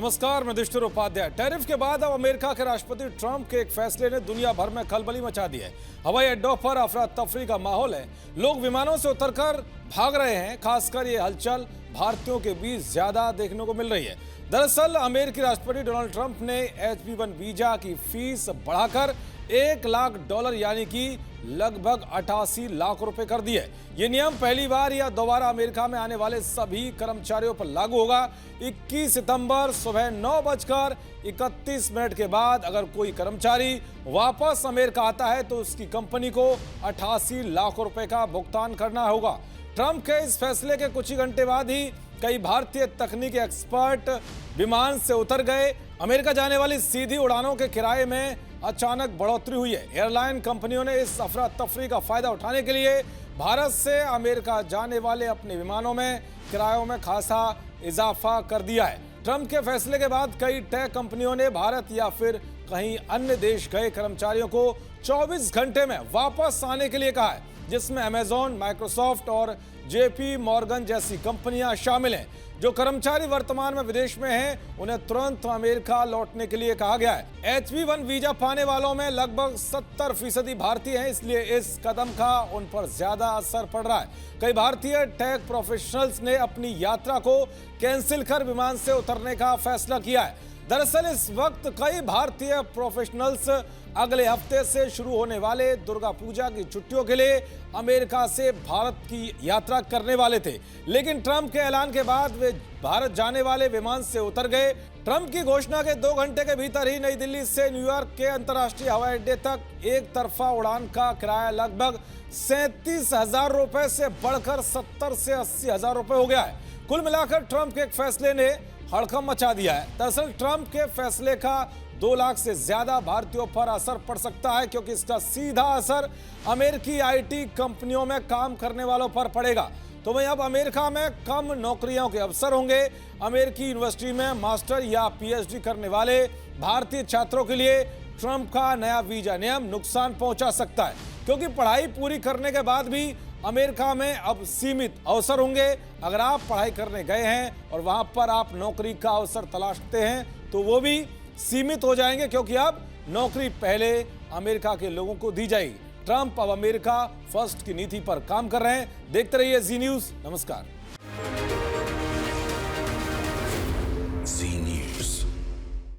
नमस्कार, मैं युधिष्ठिर उपाध्याय। टैरिफ के बाद अब अमेरिका के राष्ट्रपति ट्रंप के एक फैसले ने दुनिया भर में खलबली मचा दी है। हवाई अड्डों पर अफरा तफरी का माहौल है। लोग विमानों से उतरकर भाग रहे हैं। खासकर ये हलचल भारतीयों के बीच ज्यादा देखने को मिल रही है। दरअसल अमेरिकी राष्ट्रपति डोनाल्ड ट्रंप ने H-1B वीजा की फीस बढ़ाकर $1 लाख यानी कि लगभग 88 लाख रुपए कर दिए। ये नियम पहली बार या दोबारा अमेरिका में आने वाले सभी कर्मचारियों पर लागू होगा। 21 सितंबर सुबह 9:31 के बाद अगर कोई कर्मचारी वापस अमेरिका आता है तो उसकी कंपनी को 88 लाख रुपए का भुगतान करना होगा। ट्रंप के इस फैसले के कुछ ही घंटे बाद ही कई भारतीय तकनीकी एक्सपर्ट विमान से उतर गए। अमेरिका जाने वाली सीधी उड़ानों के किराए में अचानक बढ़ोतरी हुई है। एयरलाइन कंपनियों ने इस अफरा तफरी का फायदा उठाने के लिए भारत से अमेरिका जाने वाले अपने विमानों में किरायों में खासा इजाफा कर दिया है। ट्रंप के फैसले के बाद कई टेक कंपनियों ने भारत या फिर कहीं अन्य देश गए कर्मचारियों को 24 घंटे में वापस आने के लिए कहा है, जिसमें अमेजॉन, माइक्रोसॉफ्ट और JP मॉर्गन जैसी कंपनियां शामिल हैं। जो कर्मचारी वर्तमान में विदेश में हैं, उन्हें तुरंत अमेरिका लौटने के लिए कहा गया है। H-1B वीजा पाने वालों में लगभग 70% भारतीय हैं, इसलिए इस कदम का उन पर ज्यादा असर पड़ रहा है। कई भारतीय टेक प्रोफेशनल्स ने अपनी यात्रा को कैंसिल कर विमान से उतरने का फैसला किया है। दरअसल इस वक्त कई भारतीय प्रोफेशनल्स अगले हफ्ते से शुरू होने वाले दुर्गा पूजा की छुट्टियों के लिए अमेरिका से भारत की यात्रा करने वाले थे, लेकिन ट्रंप के ऐलान के बाद वे भारत जाने वाले विमान से उतर गए। ट्रंप की घोषणा के 2 घंटे के भीतर ही नई दिल्ली से न्यूयॉर्क के अंतर्राष्ट्रीय हवाई अड्डे तक एक तरफा उड़ान का किराया लगभग 37,000 रुपए से बढ़कर 70 से 80,000 रुपए हो गया है। कुल मिलाकर ट्रंप के एक फैसले ने हड़कंप मचा दिया है। दरअसल ट्रंप के फैसले का 2 लाख से ज्यादा भारतीयों पर असर पड़ सकता है, क्योंकि इसका सीधा असर अमेरिकी IT कंपनियों में काम करने वालों पर पड़ेगा। तो वहीं अब अमेरिका में कम नौकरियों के अवसर होंगे। अमेरिकी यूनिवर्सिटी में मास्टर या PhD करने वाले भारतीय छात्रों के लिए ट्रंप का नया वीजा नियम नुकसान पहुंचा सकता है, क्योंकि पढ़ाई पूरी करने के बाद भी अमेरिका में अब सीमित अवसर होंगे। अगर आप पढ़ाई करने गए हैं और वहां पर आप नौकरी का अवसर तलाशते हैं तो वो भी सीमित हो जाएंगे, क्योंकि अब नौकरी पहले अमेरिका के लोगों को दी जाएगी। ट्रंप अब अमेरिका फर्स्ट की नीति पर काम कर रहे हैं। देखते रहिए जी न्यूज़। नमस्कार।